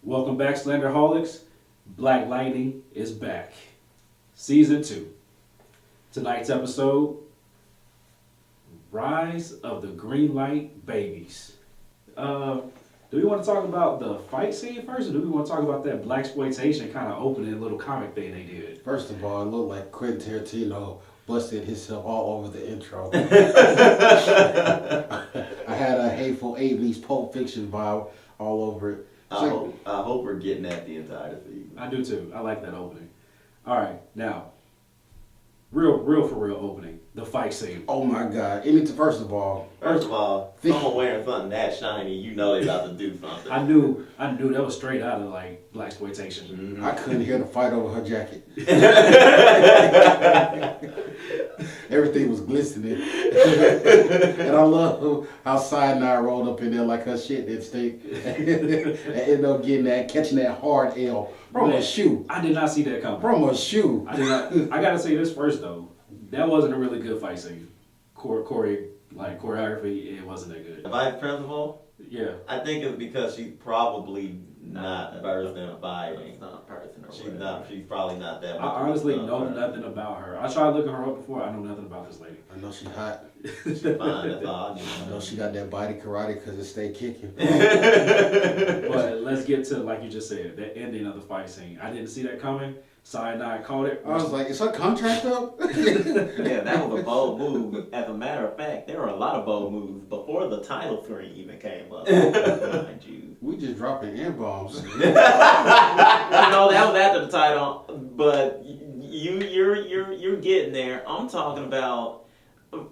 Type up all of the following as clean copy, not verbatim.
Welcome back, Slenderholics. Black Lightning is back. Season 2. Tonight's episode, Rise of the Greenlight Babies. Do we want to talk about the fight scene first, or do we want to talk about that blaxploitation kind of opening little comic thing they did? First of all, it looked like Quentin Tarantino busted himself all over the intro. I had a Hateful Eight meets Pulp Fiction vibe all over it. I hope we're getting at the entire season. I do too. I like that opening. All right, now, real for real opening. The fight scene. Oh my God! First of all, someone wearing something that shiny, you know they about to do something. I knew that was straight out of like blaxploitation. Mm-hmm. I couldn't hear the fight over her jacket. Everything was glistening, and I love how Cyanide rolled up in there like her shit didn't stink, and ended up catching that hard L from a shoe. I did not see that coming. From a shoe. I did not. I gotta say this first though. That wasn't a really good fight scene. Choreography, it wasn't that good. The vice principal, Yeah. I think it's because she's probably not versed in fighting. She's not a person or She's whatever. not. She's probably not that I much. honestly of a know person. nothing about her. I tried looking her up before. I know nothing about this lady. I know she hot. She's fine. That's all I need I to know know. she got that body karate because it stay kicking. But let's get to, like you just said, the ending of the fight scene. I didn't see that coming. Cyanide called it. I was like, is her contract up? Yeah, that was a bold move. As a matter of fact, there were a lot of bold moves before the title screen even came up. Mind you. We just dropping N-bombs. No, that was after the title, but you're getting there. I'm talking about,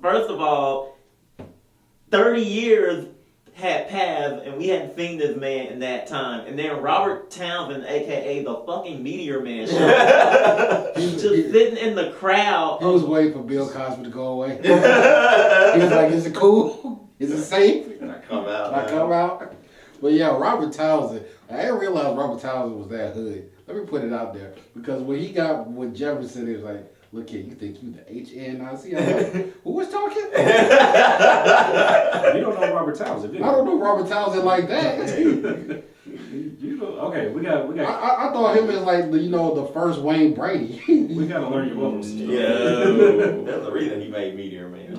first of all, 30 years had passed and we hadn't seen this man in that time, and then Robert Townsend, aka the fucking Meteor Man, showed up, just sitting in the crowd. He was waiting for Bill Cosby to go away. He was like, is it cool? Is it safe? I come out. I come out? But yeah, Robert Townsend. I didn't realize Robert Townsend was that hood. Let me put it out there. Because when he got with Jefferson, he was like, look here, you think you the HNIC? I'm like, who was talking? You don't know Robert Townsend, do you? I don't know Robert Townsend like that. You know, okay, we got. I thought him as like the first Wayne Brady. We gotta learn your welcome stuff. Yeah, that's the reason he made Meteor Man.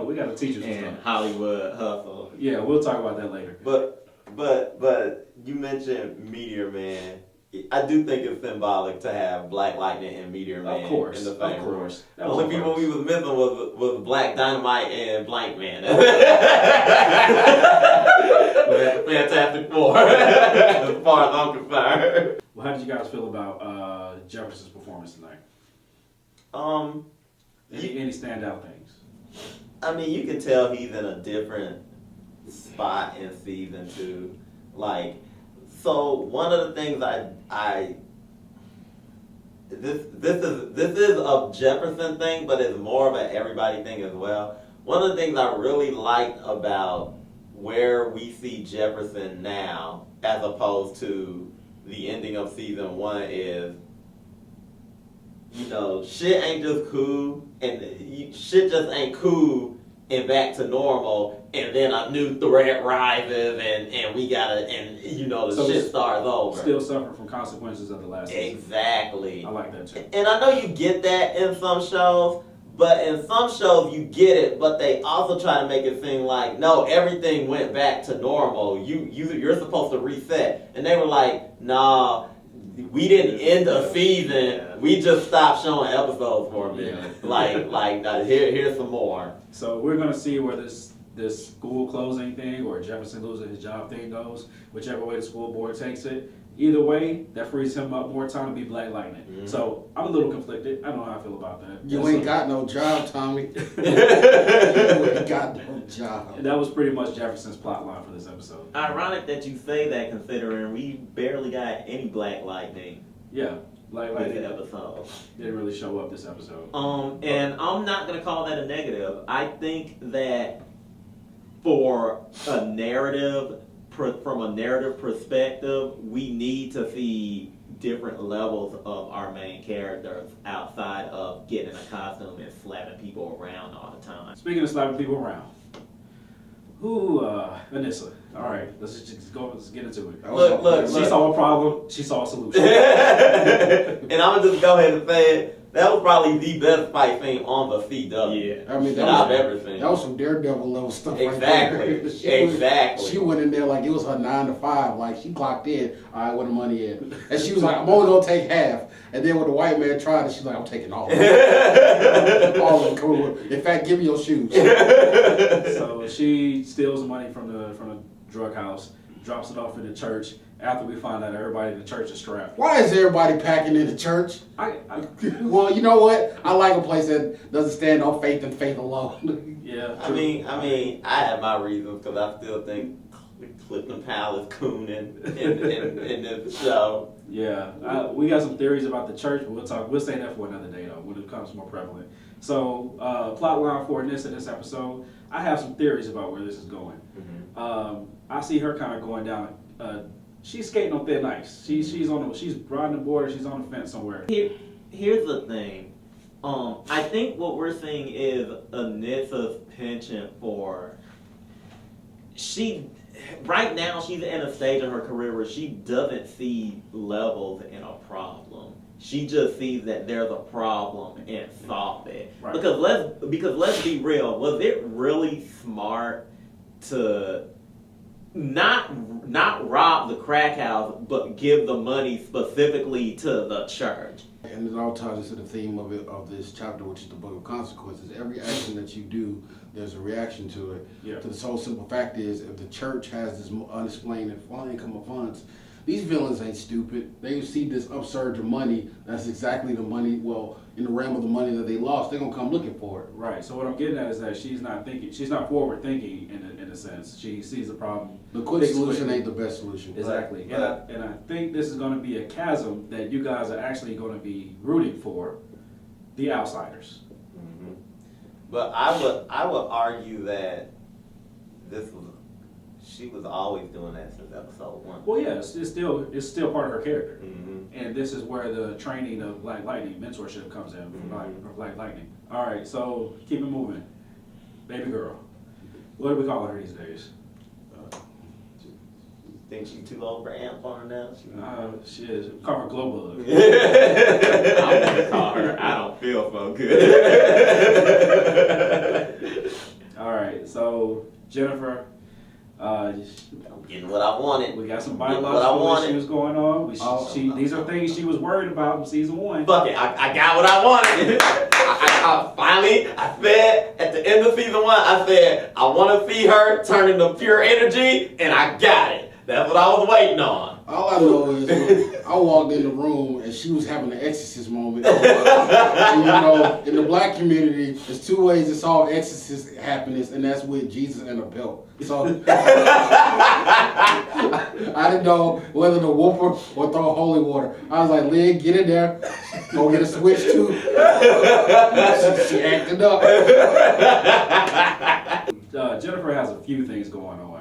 we gotta teach you some And stuff. Hollywood Hustle. Yeah, we'll talk about that later. But you mentioned Meteor Man. I do think it's symbolic to have Black Lightning and Meteor Man Of course, in the of same course. room. That The was only the people first. we was missing was Black Dynamite and Blank Man. Fantastic Four, as far as I'm concerned. Well, how did you guys feel about Jefferson's performance tonight? Any standout things? I mean, you can tell he's in a different spot in season 2. Like, so one of the things this is a Jefferson thing, but it's more of an everybody thing as well. One of the things I really liked about where we see Jefferson now, as opposed to the ending of season 1, is, shit ain't just cool, and shit just ain't cool and back to normal, and then a new threat rises, and we gotta, the So shit it's starts over. Still suffering from consequences of the last season. Exactly. I like that too. And I know you get that in some shows, but in some shows you get it, but they also try to make it seem like, no, everything went back to normal. You're supposed to reset. And they were like, nah, we didn't end a season. We just stopped showing episodes for a minute. Here's some more. So we're gonna see where this school closing thing or Jefferson losing his job thing goes, whichever way the school board takes it. Either way, that frees him up more time to be Black Lightning. Mm-hmm. So I'm a little conflicted. I don't know how I feel about that. You ain't got no job, Tommy. You ain't got no job. And that was pretty much Jefferson's plot line for this episode. Ironic that you say that, considering we barely got any Black Lightning Yeah, Black this Lightning episode. didn't really show up this episode. And I'm not gonna call that a negative. I think that for a narrative, from a narrative perspective, we need to see different levels of our main characters outside of getting in a costume and slapping people around all the time. Speaking of slapping people around, Anissa. All right, let's just go. Let's get into it. Look. She saw a problem. She saw a solution. And I'm gonna just go ahead and say it. That was probably the best fight scene on the CW. Yeah. I mean, That I've that ever seen. was some Daredevil level stuff. Exactly. Right there. Exactly. She went in there like it was her 9 to 5. Like she clocked in. All right, where the money at? And she was like, I'm only gonna take half. And then when the white man tried it, she's like, I'm taking all of it. All of it. Cool. In fact, give me your shoes. So she steals money from the drug house, drops it off in the church. After we find out everybody in the church is strapped. Why is everybody packing in the church? Well, you know what? I like a place that doesn't stand on faith and faith alone. Yeah. I mean, I have my reasons because I still think Clifton Powell is cooning in this show. Yeah, we got some theories about the church, but we'll say that for another day though, when it becomes more prevalent. So, plot line for this episode, I have some theories about where this is going. I see her kind of going down. She's skating on thin ice. She's riding the border. She's on the fence somewhere. Here's the thing. I think what we're seeing is Anissa's penchant for. Right now, she's in a stage in her career where she doesn't see levels in a problem. She just sees that there's a problem and solve it. Right. Because let's be real. Was it really smart to not rob the crack house, but give the money specifically to the church? And it all ties into the theme of this chapter, which is the book of consequences. Every action that you do, there's a reaction to it. Yeah. So the whole simple fact is, if the church has this unexplained and flying income of funds, these villains ain't stupid. They see this upsurge of money. That's exactly the money. Well, in the realm of the money that they lost, they're gonna come looking for it. Right. So what I'm getting at is that she's not forward thinking in a sense. She sees the problem. The quick Big solution quick. ain't the best solution. Exactly. Right. And I think this is going to be a chasm that you guys are actually going to be rooting for, the outsiders. But I would argue that she was always doing that since episode 1. Well, yeah, it's still part of her character. Mm-hmm. And this is where the training of Black Lightning, mentorship comes in for Black Lightning. All right, so keep it moving. Baby girl. What are we calling her these days? Think she too old for Ant Farm now? She is. Call her Glow Bug. I want to call her. I don't feel so good. All right, so Jennifer, I'm getting what I wanted. we got some What I biological wanted. issues going on. These are things she was worried about in season 1. Fuck it, I got what I wanted. I finally, I said at the end of season 1, I said I want to see her turn into pure energy, and I got it. That's what I was waiting on. All I know is when I walked in the room and she was having an exorcist moment. And, you know, in the black community, there's 2 ways to solve exorcist happiness, and that's with Jesus and a belt. So I didn't know whether to whoop her or throw holy water. I was like, Lynn, get in there. Go get a switch too. She acted up. Jennifer has a few things going on.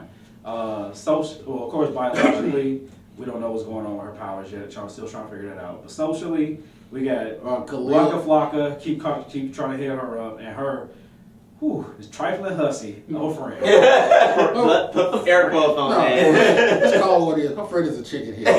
Well, of course, biologically, we don't know what's going on with her powers yet. Still trying to figure that out. But socially, we got Blanca Flocka keep trying to hit her up, and her, this trifling hussy, no friend. Put some air quotes on that. Let's call it what it is. Her friend is a chicken head.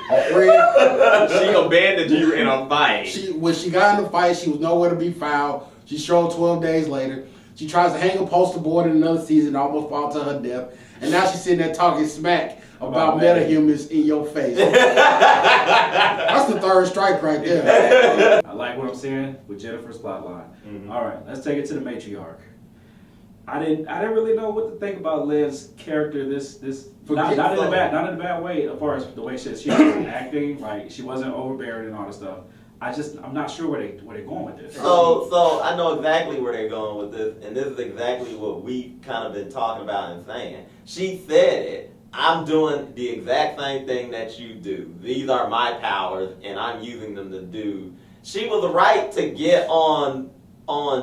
Her friend, She abandoned you in a fight. when she got in the fight, she was nowhere to be found. She showed 12 days later. She tries to hang a poster board in another season, almost fall to her death. And now she's sitting there talking smack about metahumans in your face. That's the 3rd strike right there. I like what I'm seeing with Jennifer's plotline. All right, let's take it to the matriarch. I didn't really know what to think about Liv's character. Not in a bad way, as far as the way she was acting. Like she wasn't overbearing and all this stuff. I'm not sure where they're going with this. So I know exactly where they're going with this, and this is exactly what we've kind of been talking about and saying. She said it. I'm doing the exact same thing that you do. These are my powers, and I'm using them to do. She was right to get on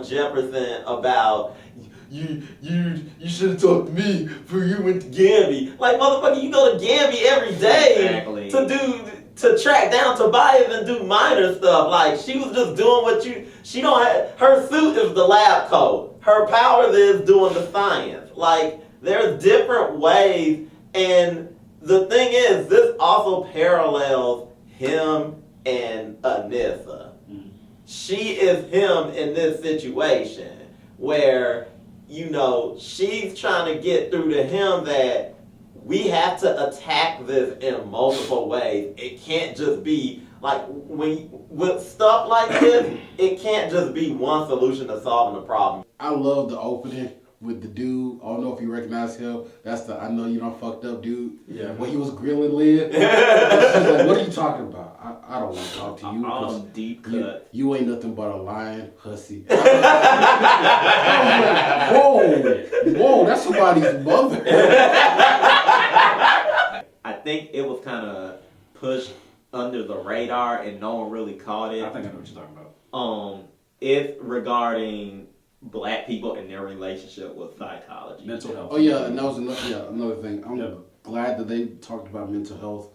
Jefferson about you should have talked to me before you went to Gamby. Like, motherfucker, you go to Gamby every day to track down Tobias and do minor stuff. Like, she was just doing what she don't have. Her suit is the lab coat. her powers is doing the science. Like, there's different ways, and the thing is, this also parallels him and Anissa. She is him in this situation where, you know, she's trying to get through to him that we have to attack this in multiple ways. It can't just be like with stuff like this, it can't just be one solution to solving the problem. I love the opening with the dude. I don't know if you recognize him. That's the I know you done fucked up dude. Yeah. When he was grilling Liv. She's like, what are you talking about? I don't want to talk to you. All 'cause deep you, cut. you ain't nothing but a lying hussy. I was like, whoa, that's somebody's mother. I think it was kind of pushed under the radar and no one really caught it. I think I know what you're talking about. It's regarding black people and their relationship with psychology. Mental health. Oh yeah, and that was another thing. I'm Yep. glad that they talked about mental health.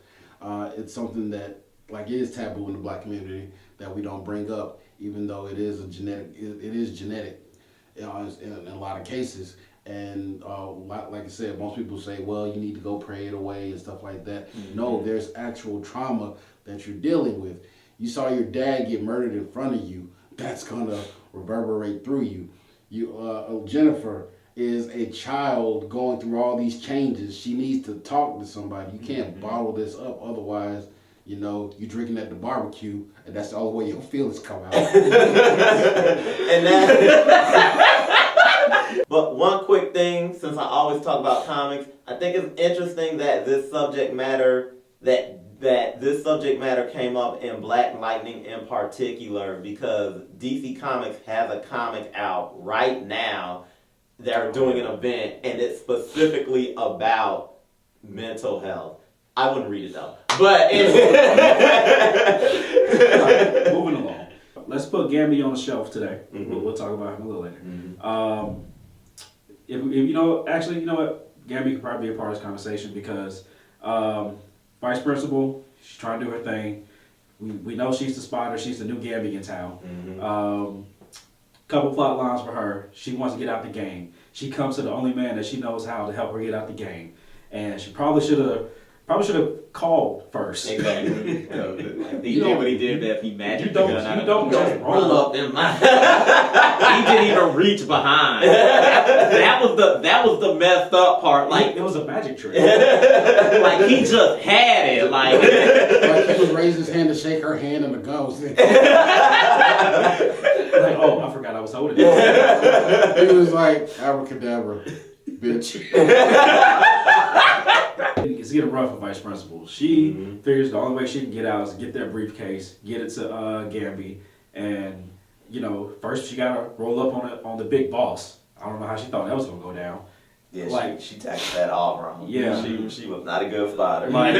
It's something that like is taboo in the black community that we don't bring up, even though it is genetic, you know, in a lot of cases. And like I said, most people say, well, you need to go pray it away and stuff like that. Mm-hmm. No, there's actual trauma that you're dealing with. You saw your dad get murdered in front of you. That's gonna reverberate through you. Jennifer is a child going through all these changes. She needs to talk to somebody. You can't bottle this up, otherwise, you know, you drinking at the barbecue, and that's the only way your feelings come out. And that. But one quick thing, since I always talk about comics, I think it's interesting that this subject matter came up in Black Lightning in particular, because DC Comics has a comic out right now. They're doing an event, and it's specifically about mental health. I wouldn't read it though, but Moving along. Let's put Gambi on the shelf today. Mhm. We'll talk about him a little later. Mhm. If you know what, Gambi could probably be a part of this conversation because Vice Principal, she's trying to do her thing. We know she's the spotter. She's the new Gambi in town. Couple plot lines for her. She wants to get out the game. She comes to the only man that she knows how to help her get out the game, and she probably should have called first. Exactly. He did what he did, that he magic You don't just Roll roll up. up in my. He didn't even reach behind. That was the messed up part. Like It was a magic trick. like he just had it. Like Like he was raising his hand to shake her hand, and the gun was there. Like, oh, I forgot I was holding it. He was like, abracadabra, bitch. It's getting rough for Vice Principal. She figures the only way she can get out is to get that briefcase, get it to Gambi, and you know, first she gotta roll up on the big boss. I don't know how she thought that was gonna go down. Yeah, Like- she tackled that all wrong. Yeah. She was not a good spotter. Like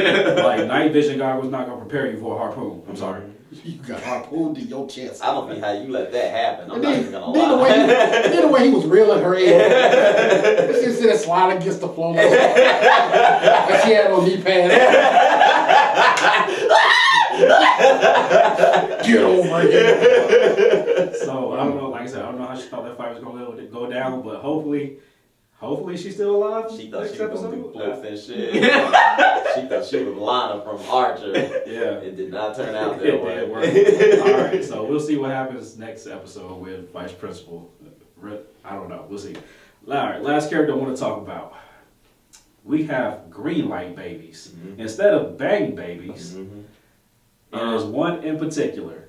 night vision guy was not gonna prepare you for a harpoon. I'm sorry. You got harpooned in your chest. I don't see how you let that happen. I'm And not then, even gonna then lie. the way he was reeling her in. She just sit there sliding against the floor. And she had on knee pads. Get over here. So I don't know. Like I said, I don't know how she thought that fight was gonna go down, but hopefully she's still alive. She thought next she was gonna do episode. flips and shit. She thought she was Lana from Archer. Yeah. It did not turn out It that did way. work. All right, so we'll see what happens next episode with Vice Principal. I don't know. We'll see. All right, last character I want to talk about. We have green light babies instead of bang babies. There's one in particular.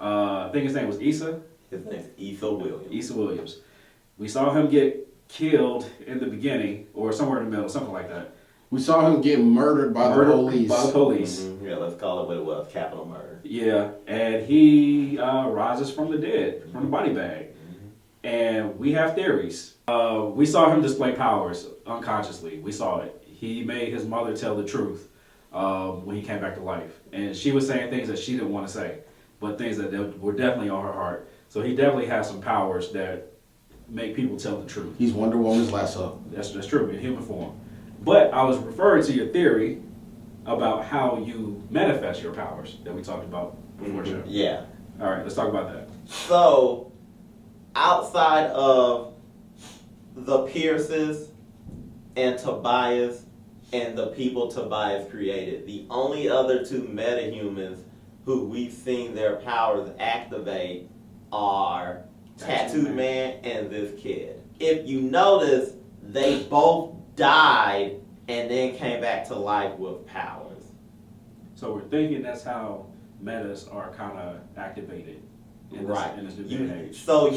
I think his name was Issa. His name's Issa Williams. Issa Williams. We saw him get killed in the beginning, or somewhere in the middle, something like that. We saw him get murdered by the police. By the police. Yeah, let's call it what it was, capital murder. Yeah, and he rises from the dead, from the body bag. And we have theories. We saw him display powers unconsciously. We saw it. He made his mother tell the truth when he came back to life. And she was saying things that she didn't want to say, but things that were definitely on her heart. So he definitely has some powers that make people tell the truth. He's Wonder Woman's lasso. That's true, in human form. But I was referring to your theory about how you manifest your powers that we talked about before the show. Yeah. All right, let's talk about that. So, outside of the Pierces and Tobias and the people Tobias created, the only other two metahumans who we've seen their powers activate are Tattooed Man and this kid. If you notice, they both died and then came back to life with powers. So we're thinking that's how metas are kind of activated in this, Right. in this new day and age. So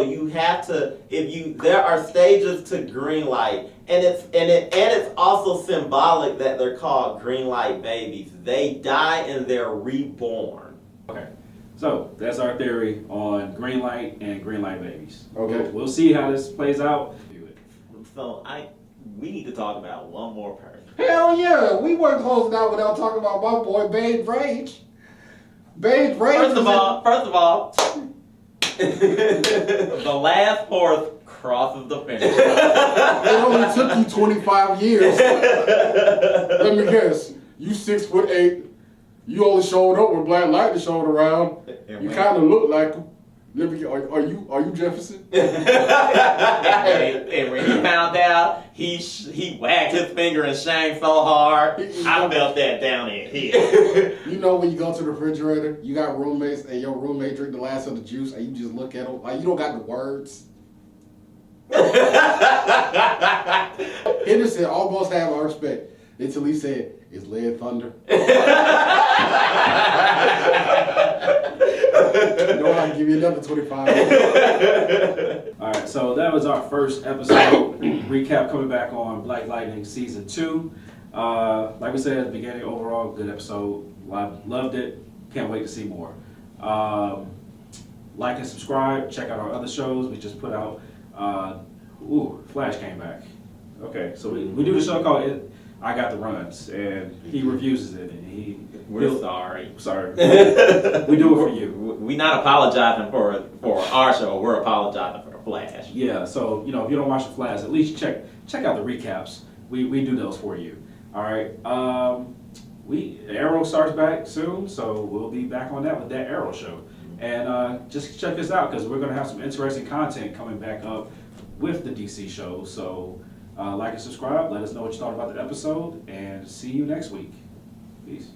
you have to, there are stages to green light, and it's also symbolic that they're called green light babies. They die and they're reborn. Okay, so that's our theory on green light and green light babies. Okay. We'll see how this plays out. So we need to talk about one more person. Hell yeah, we weren't closing out without talking about my boy Babe Rage. Babe Rage. First of all, the last horse crosses the finish line. it only took you 25 years. Let me guess. You 6'8". You only showed up when Black Lightning showed around. You kind of look like him. Let me. Are you Jefferson? And when he found out, he wagged his finger and shame so hard, I felt that down in here. You know when you go to the refrigerator, you got roommates, and your roommate drink the last of the juice, and you just look at them like you don't got the words. Henderson almost had my respect until he said, "It's lead thunder." No, I can give you another 25. All right, so that was our first episode recap coming back on Black Lightning season 2. Like we said at the beginning, overall good episode. Loved it. Can't wait to see more. Like and subscribe. Check out our other shows. We just put out. Flash came back. Okay, so we do the show called I Got the Runs, and he reviews it, and We're sorry. Sorry. We do it for you. We're not apologizing for our show. We're apologizing for the Flash. Yeah, so if you don't watch the Flash, at least check out the recaps. We do those for you. All right. Arrow starts back soon, so we'll be back on that with that Arrow show. And just check us out because we're gonna have some interesting content coming back up with the DC show. So like and subscribe. Let us know what you thought about the episode, and see you next week. Peace.